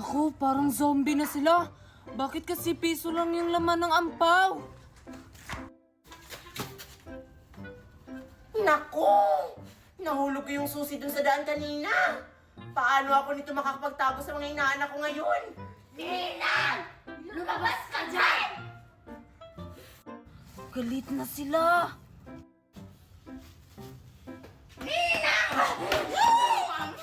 Naku, parang zombie na sila. Bakit kasi piso lang yung laman ng ampaw? Naku! Nahulog ko yung susi dun sa daan kanina. Paano ako nito makakapagtapos sa mga inaanak ko ngayon? Nina! Lumabas ka dyan! Galit na sila. Nina! Ang